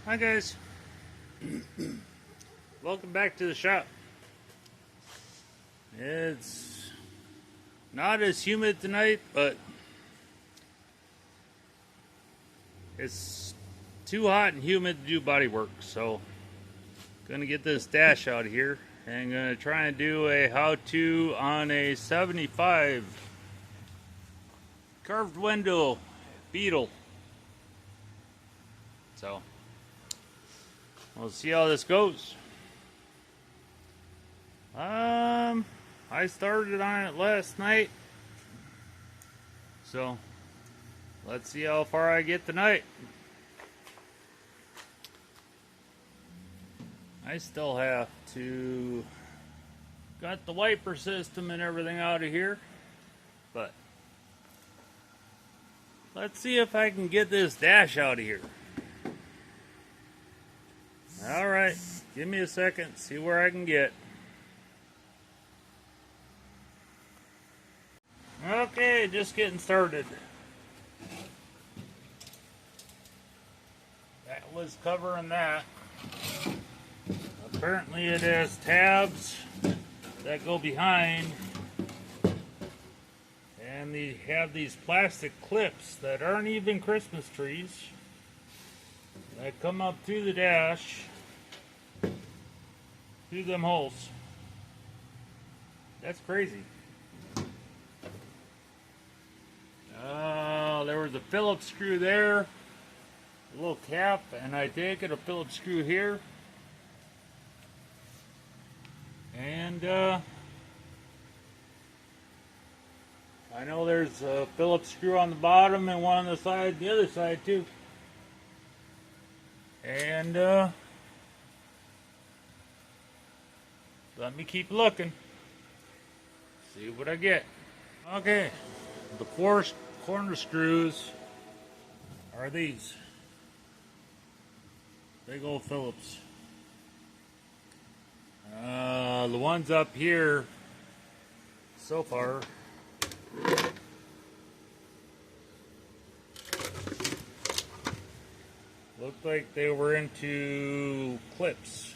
Hi guys, welcome back to the shop. It's not as humid tonight, but it's too hot and humid to do body work, so gonna get this dash out of here and gonna try and do a how-to on a 75 curved window beetle. So we'll see how this goes. I started on it last night, so let's see how far I get tonight. I still have to got the wiper system and everything out of here, but let's see if I can get this dash out of here. Alright, give me a second, see where I can get. Okay, just getting started. That was covering that. Apparently it has tabs that go behind, and they have these plastic clips that aren't even Christmas trees that come up through the dash through them holes. That's crazy. There was a Phillips screw there, a little cap, and I take it a Phillips screw here, and I know there's a Phillips screw on the bottom and one on the side, the other side too. And let me keep looking, see what I get. Okay, the four corner screws are these big old Phillips. The ones up here so far looked like they were into clips.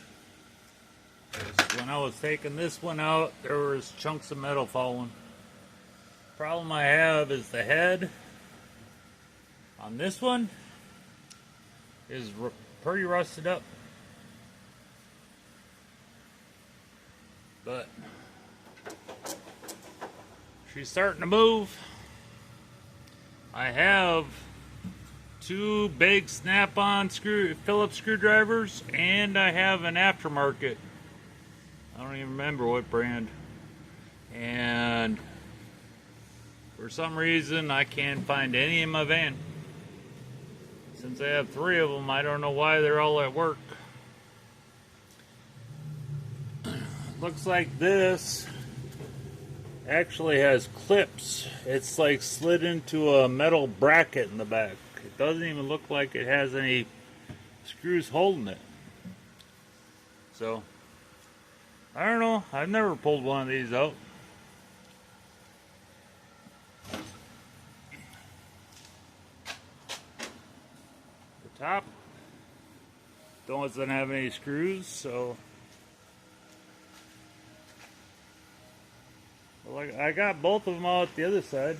When I was taking this one out, there was chunks of metal falling. Problem I have is the head on this one is pretty rusted up, but she's starting to move. I have two big snap-on Phillips screwdrivers, and I have an aftermarket. I don't even remember what brand. And for some reason, I can't find any in my van. Since I have three of them, I don't know why they're all at work. Looks like this actually has clips. It's like slid into a metal bracket in the back. It doesn't even look like it has any screws holding it. So, I don't know. I've never pulled one of these out. The top doesn't have any screws, so well, I got both of them out the other side.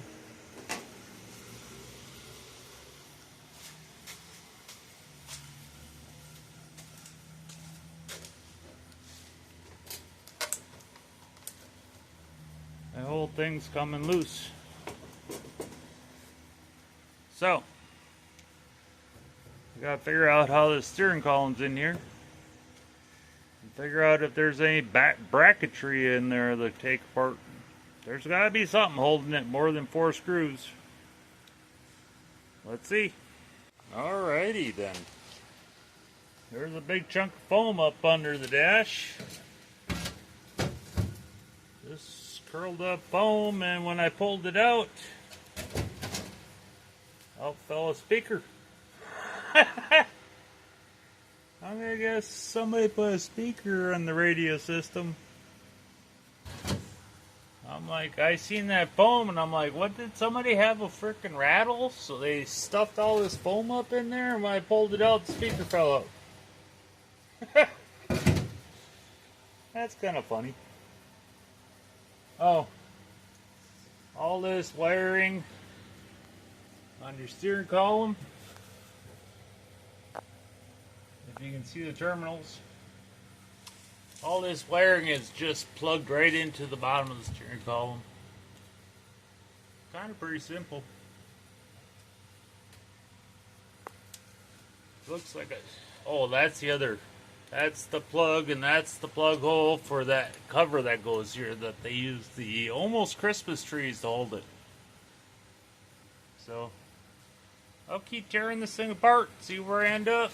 The whole thing's coming loose. So, I gotta figure out how the steering column's in here. And figure out if there's any bracketry in there to take apart. There's gotta be something holding it more than 4 screws. Let's see. Alrighty then. There's a big chunk of foam up under the dash. This curled up foam, and when I pulled it out, out fell a speaker. I'm gonna guess somebody put a speaker on the radio system. I'm like, I seen that foam and I'm like, what, did somebody have a freaking rattle? So they stuffed all this foam up in there, and when I pulled it out, the speaker fell out. That's kind of funny. Oh, all this wiring on your steering column. If you can see the terminals, all this wiring is just plugged right into the bottom of the steering column. Kind of pretty simple. Looks like a... Oh, that's the other... That's the plug, and that's the plug hole for that cover that goes here that they use the almost Christmas trees to hold it. So, I'll keep tearing this thing apart, see where I end up.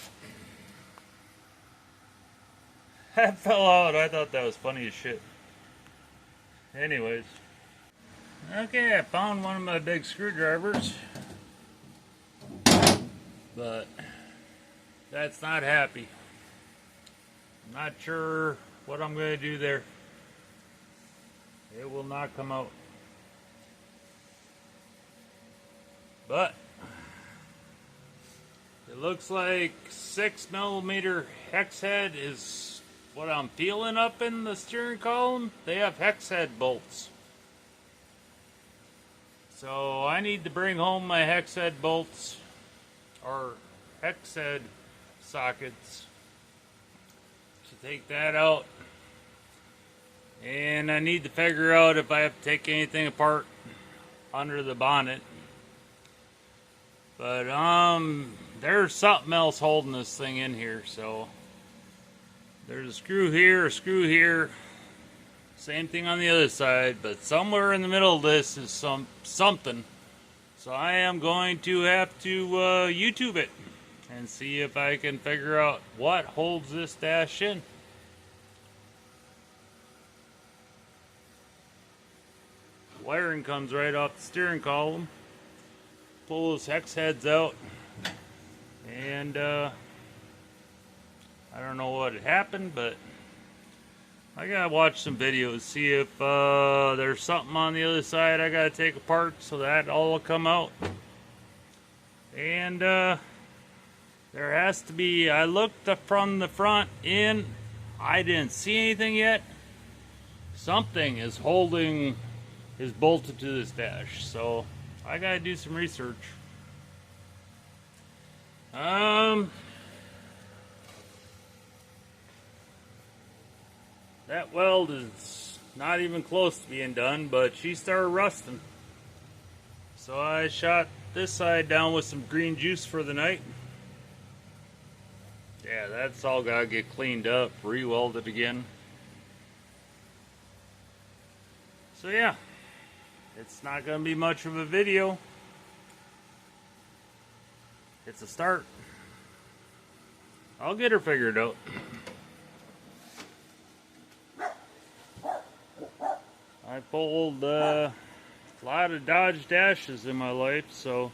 That fell out. I thought that was funny as shit. Anyways. Okay, I found one of my big screwdrivers. But that's not happy. I'm not sure what I'm going to do there. It will not come out. But it looks like 6mm hex head is what I'm feeling up in the steering column. They have hex head bolts. So I need to bring home my hex head bolts or hex head sockets to take that out. And I need to figure out if I have to take anything apart under the bonnet. But there's something else holding this thing in here, so there's a screw here, same thing on the other side, but somewhere in the middle of this is something. So I am going to have to YouTube it and see if I can figure out what holds this dash in. Wiring comes right off the steering column. Pull those hex heads out, and I don't know what had happened, but I gotta watch some videos, see if there's something on the other side I gotta take apart, so that all will come out. And there has to be, I looked from the front in, I didn't see anything yet. Something is bolted to this dash, so I gotta do some research. That weld is not even close to being done, but she started rusting. So I shot this side down with some green juice for the night. Yeah, that's all gotta get cleaned up, re-welded again. So yeah, it's not gonna be much of a video. It's a start. I'll get her figured out. I pulled a lot of Dodge dashes in my life, so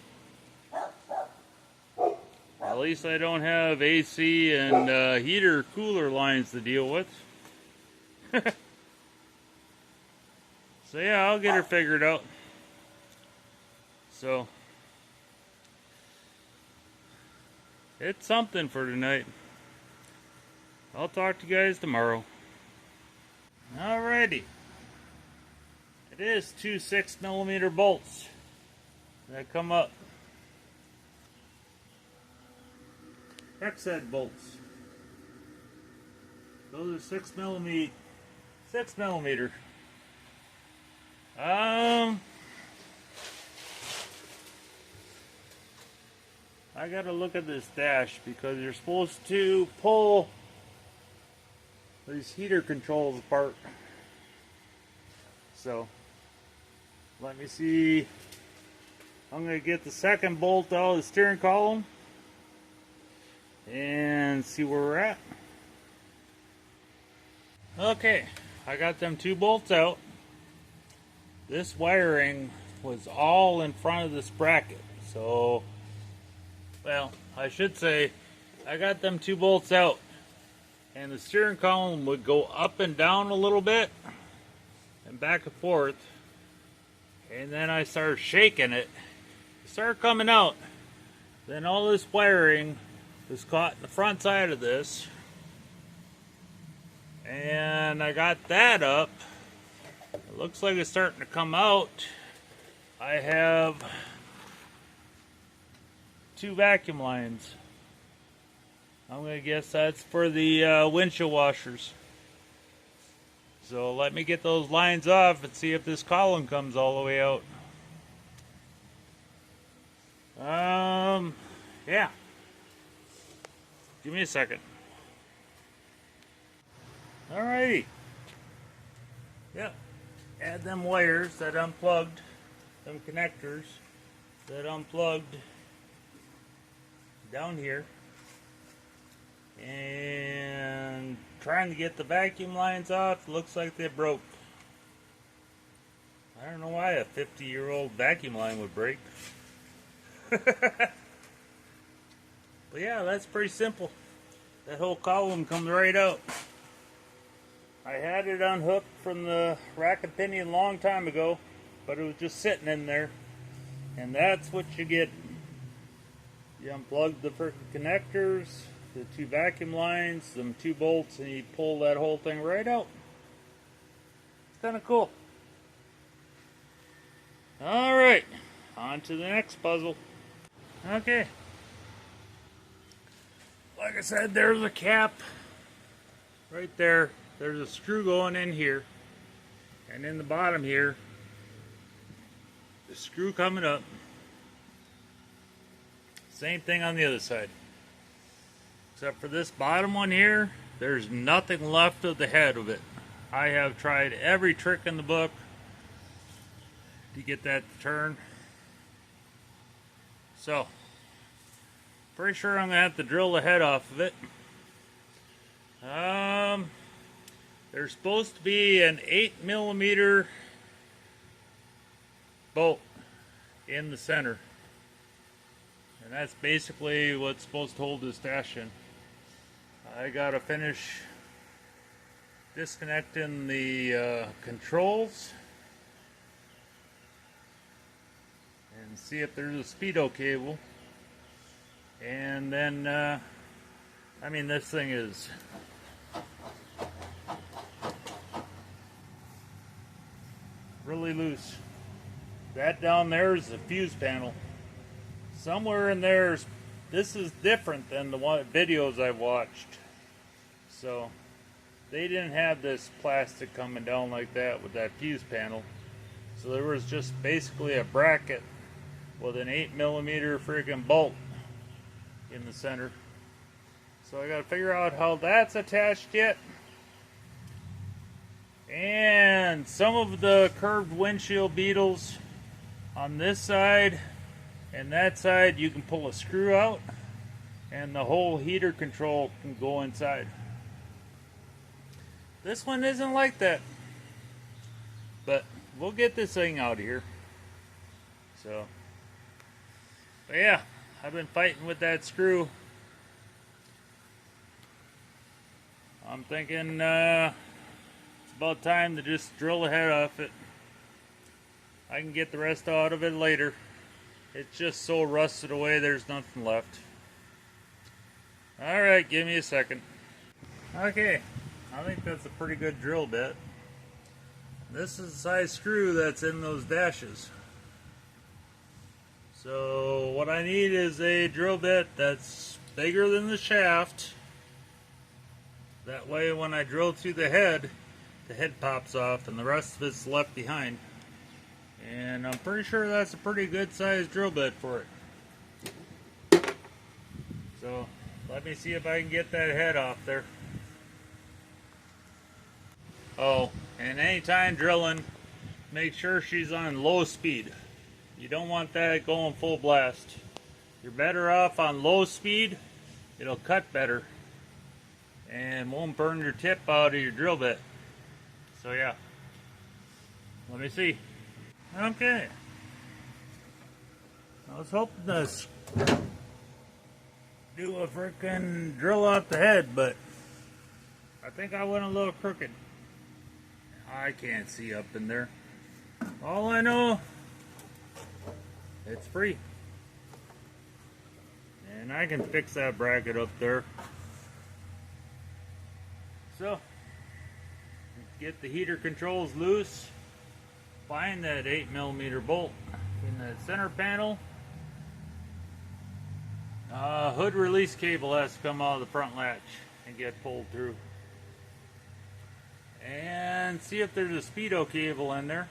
at least I don't have AC and heater cooler lines to deal with. So yeah, I'll get her figured out. So it's something for tonight. I'll talk to you guys tomorrow. Alrighty. It is two 6mm bolts that come up. Hex head bolts. Those are 6mm. I gotta look at this dash because you're supposed to pull these heater controls apart. So let me see. I'm gonna get the second bolt out of the steering column and see where we're at. Okay, I got them two bolts out. This wiring was all in front of this bracket, so, well, I should say I got them two bolts out, and the steering column would go up and down a little bit and back and forth, and then I started shaking it. It started coming out. Then all this wiring was caught in the front side of this, And I got that up. It looks like it's starting to come out. I have 2 vacuum lines. I'm going to guess that's for the windshield washers. So let me get those lines off and see if this column comes all the way out. Yeah. Give me a second. Alrighty. Yep. Add them wires that unplugged, them connectors that unplugged down here. And trying to get the vacuum lines off, looks like they broke. I don't know why a 50-year-old vacuum line would break. But yeah, that's pretty simple. That whole column comes right out. I had it unhooked from the rack and pinion a long time ago, but it was just sitting in there. And that's what you get. You unplug the freaking connectors, the 2 vacuum lines, them 2 bolts, and you pull that whole thing right out. It's kind of cool. Alright, on to the next puzzle. Okay. Like I said, there's a cap right there. There's a screw going in here. And in the bottom here, the screw coming up. Same thing on the other side. Except for this bottom one here, there's nothing left of the head of it. I have tried every trick in the book to get that to turn. So, pretty sure I'm going to have to drill the head off of it. There's supposed to be an 8mm bolt in the center. And that's basically what's supposed to hold this dash in. I got to finish disconnecting the controls and see if there's a speedo cable. And then, I mean, this thing is really loose. That down there is the fuse panel. Somewhere in there, this is different than the videos I've watched. So, they didn't have this plastic coming down like that with that fuse panel. So there was just basically a bracket with an 8mm freaking bolt in the center. So I gotta figure out how that's attached yet. And some of the curved windshield beetles on this side and that side, you can pull a screw out and the whole heater control can go inside. This one isn't like that, but we'll get this thing out of here. So, but yeah, I've been fighting with that screw. I'm thinking it's about time to just drill the head off it. I can get the rest out of it later. It's just so rusted away, there's nothing left. Alright, give me a second. Okay, I think that's a pretty good drill bit. This is the size screw that's in those dashes. So what I need is a drill bit that's bigger than the shaft. That way when I drill through the head pops off and the rest of it's left behind. And I'm pretty sure that's a pretty good sized drill bit for it. So let me see if I can get that head off there. Oh, and anytime drilling, make sure she's on low speed. You don't want that going full blast. You're better off on low speed. It'll cut better and won't burn your tip out of your drill bit. So yeah, let me see. Okay, I was hoping to do a freaking drill off the head, but I think I went a little crooked. I can't see up in there. All I know, it's free. And I can fix that bracket up there. So, get the heater controls loose, find that 8mm bolt in the center panel. Hood release cable has to come out of the front latch and get pulled through. And see if there's a speedo cable in there.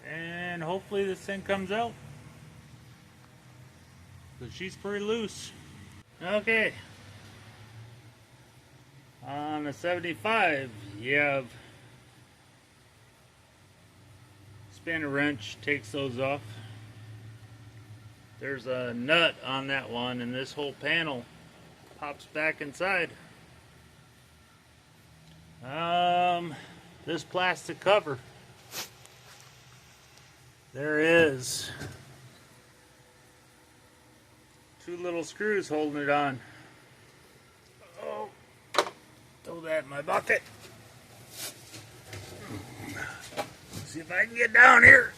And hopefully this thing comes out, because she's pretty loose. Okay. On the 75, you have spanner wrench, takes those off. There's a nut on that one, and this whole panel pops back inside. This plastic cover, there is 2 little screws holding it on. Oh, throw that in my bucket. See if I can get down here.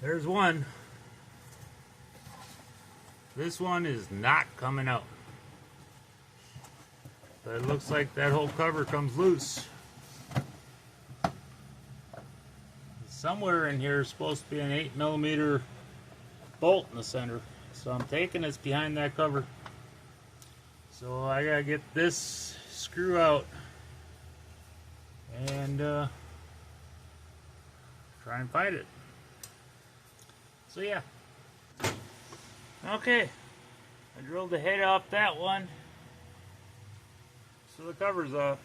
There's one. This one is not coming out. But it looks like that whole cover comes loose. Somewhere in here is supposed to be an 8mm bolt in the center. So I'm taking this behind that cover. So I gotta get this screw out and try and find it. So yeah. Okay. I drilled the head off that one. So the cover's off.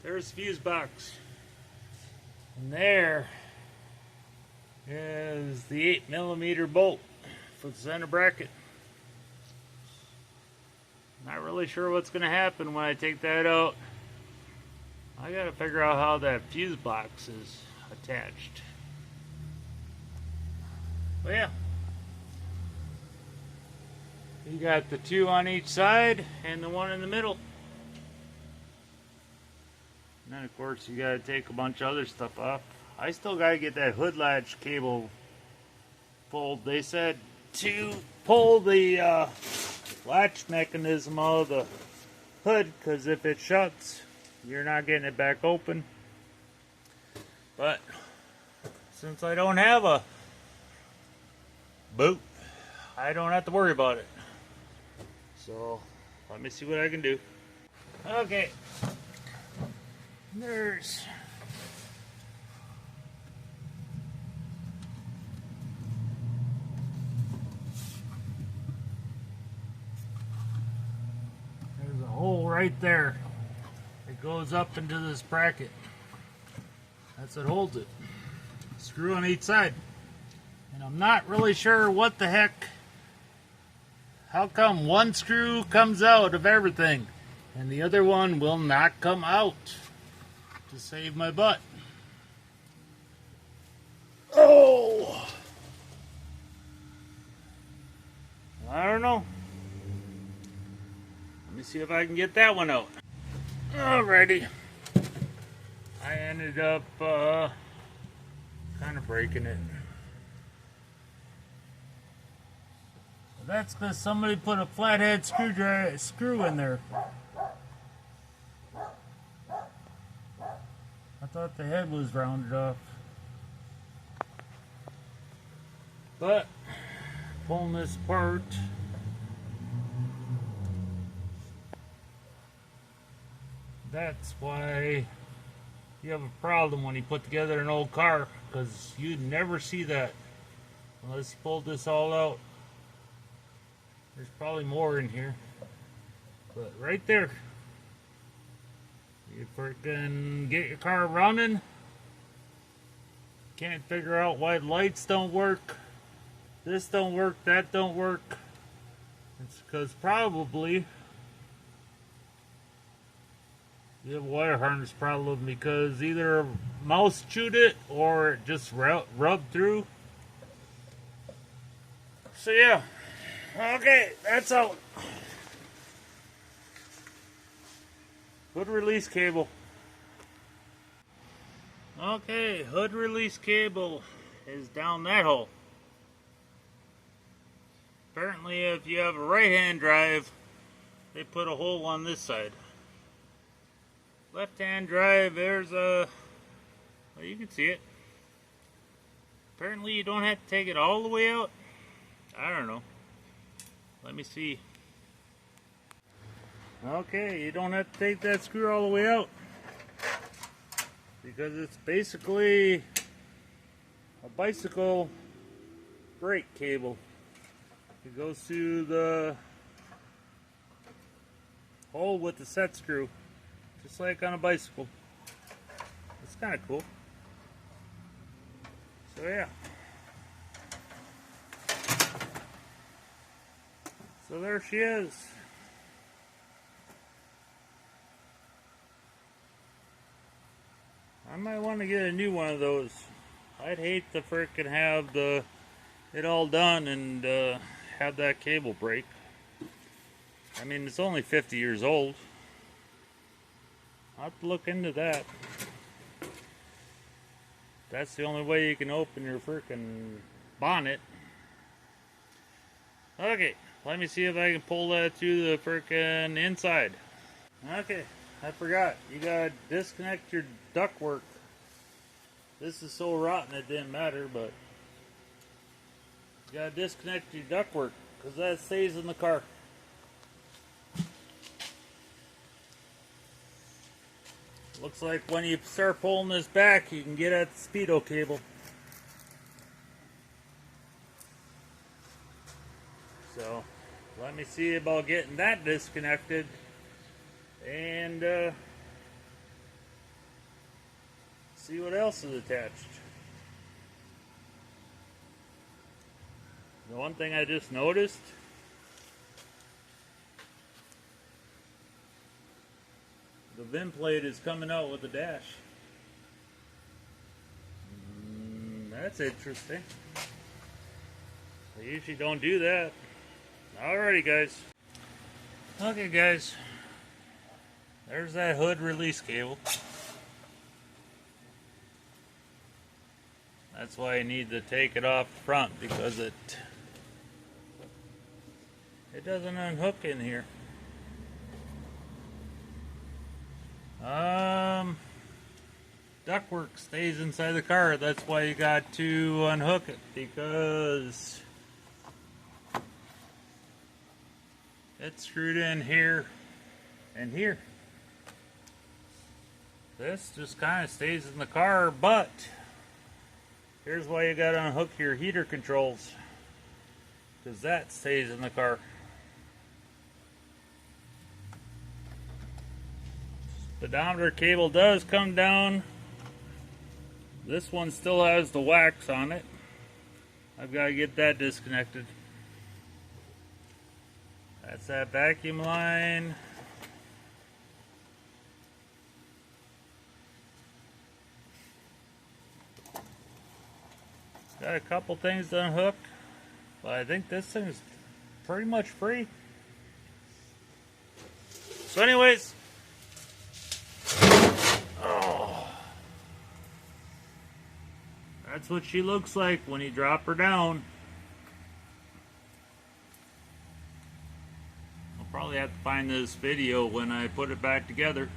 There's the fuse box. And there is the 8mm bolt for the center bracket. Not really sure what's going to happen when I take that out. I got to figure out how that fuse box is attached. But yeah. You got the 2 on each side and the 1 in the middle. And then of course you got to take a bunch of other stuff off. I still got to get that hood latch cable pulled. They said to pull the latch mechanism out of the hood, because if it shuts, you're not getting it back open. But since I don't have a boot, I don't have to worry about it. So let me see what I can do. Okay. There's a hole right there. It goes up into this bracket. That's what holds it. Screw on each side. And I'm not really sure what the heck. How come one screw comes out of everything and the other one will not come out? To save my butt. Oh! I don't know. Let me see if I can get that one out. Alrighty. I ended up kind of breaking it. That's because somebody put a flathead screw in there. I thought the head was rounded off. But pulling this apart, that's why you have a problem when you put together an old car, because you'd never see that unless you pulled this all out. There's probably more in here, but right there, you freaking get your car running, can't figure out why the lights don't work, this don't work, that don't work. It's because probably you have a wire harness problem, because either a mouse chewed it or it just rubbed through. So yeah. Okay, that's out. Hood release cable. Okay, hood release cable is down that hole. Apparently if you have a right hand drive, they put a hole on this side. left-hand drive. There's a, well, you can see it. Apparently you don't have to take it all the way out. I don't know. Let me see. Okay, you don't have to take that screw all the way out, because it's basically a bicycle brake cable. It goes through the hole with the set screw, just like on a bicycle. It's kind of cool. So yeah. So there she is. I might want to get a new one of those. I'd hate to frickin' have it all done and have that cable break. I mean, it's only 50 years old. I'll have to look into that. That's the only way you can open your frickin' bonnet. Okay, let me see if I can pull that to the frickin' inside. Okay, I forgot. You gotta disconnect your ductwork. This is so rotten it didn't matter, but you gotta disconnect your ductwork because that stays in the car. Looks like when you start pulling this back, you can get at the speedo cable. So let me see about getting that disconnected and see what else is attached. The one thing I just noticed, the VIN plate is coming out with a dash. That's interesting. I usually don't do that. Alrighty guys. Okay guys. There's that hood release cable. That's why I need to take it off the front, because it doesn't unhook in here. Ductwork stays inside the car. That's why you got to unhook it, because it's screwed in here and here. This just kind of stays in the car, but here's why you got to unhook your heater controls, because that stays in the car. Speedometer cable does come down. This one still has the wax on it. I've got to get that disconnected. That's that vacuum line. Got a couple things to unhook, but I think this thing is pretty much free. So anyways, that's what she looks like when you drop her down. I'll probably have to find this video when I put it back together.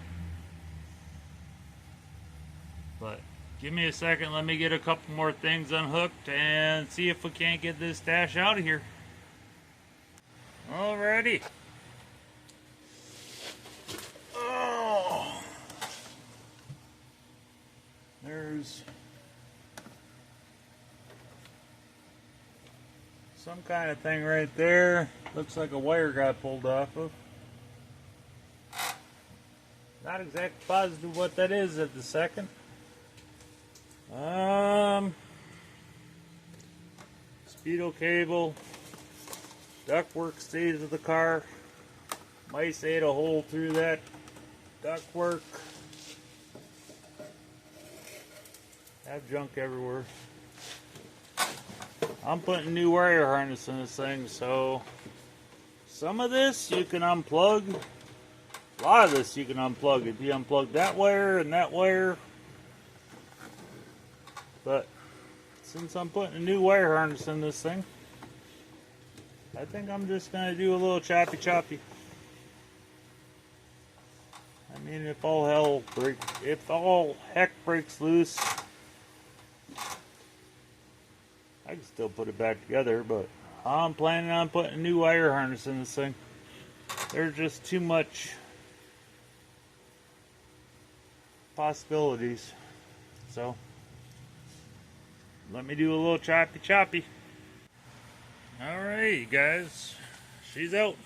But give me a second, let me get a couple more things unhooked and see if we can't get this dash out of here. Alrighty. Oh, there's some kind of thing right there. Looks like a wire got pulled off of. Not exactly positive what that is at the second. Speedo cable. Ductwork stays with the car. Mice ate a hole through that ductwork. Have junk everywhere. I'm putting new wire harness in this thing, so some of this you can unplug. A lot of this you can unplug. If you unplug that wire and that wire. But since I'm putting a new wire harness in this thing, I think I'm just going to do a little choppy. Let mean, if all heck breaks loose, I can still put it back together, but I'm planning on putting a new wire harness in this thing. There's just too much possibilities. So, let me do a little choppy. Alright, guys. She's out.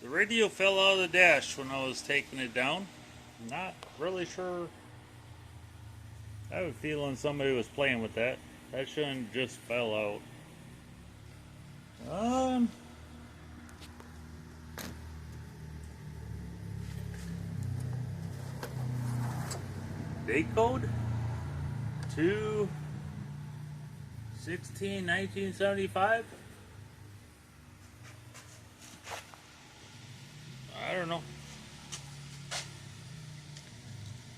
The radio fell out of the dash when I was taking it down. Not really sure. I have a feeling somebody was playing with that. That shouldn't just fell out. Date code 2/16/1975. I don't know.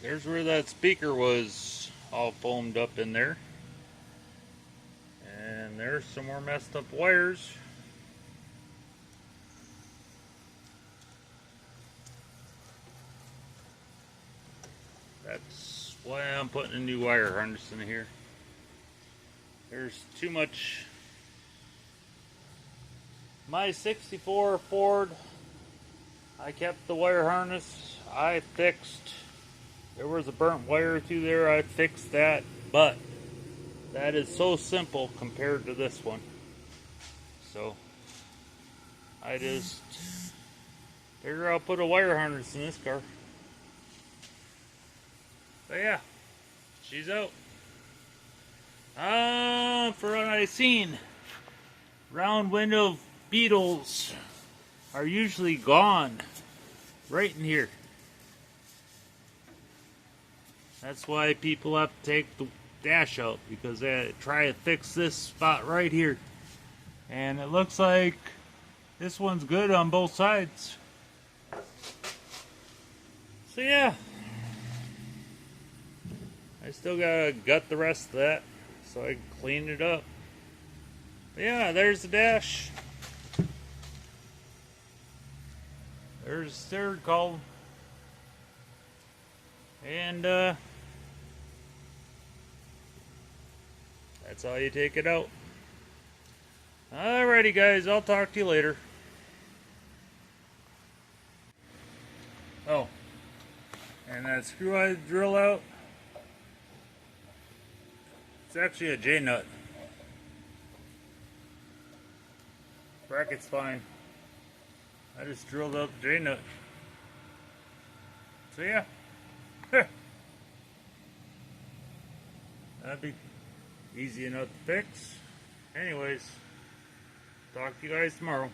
There's where that speaker was all foamed up in there. And there's some more messed up wires. That's why I'm putting a new wire harness in here. There's too much. My 64 Ford, I kept the wire harness. I fixed. There was a burnt wire through there. I fixed that. But that is so simple compared to this one. So I just figure I'll put a wire harness in this car. But yeah, she's out. For what I've seen, round window beetles are usually gone right in here. That's why people have to take the dash out, because they try to fix this spot right here. And it looks like this one's good on both sides. So yeah, I still gotta gut the rest of that so I can clean it up. But yeah, there's the dash. There's the third column. And that's how you take it out. Alrighty guys, I'll talk to you later. Oh, and that screw I drill out, it's actually a J-nut. Bracket's fine. I just drilled out the J-nut. So yeah. That'd be easy enough to fix. Anyways, talk to you guys tomorrow.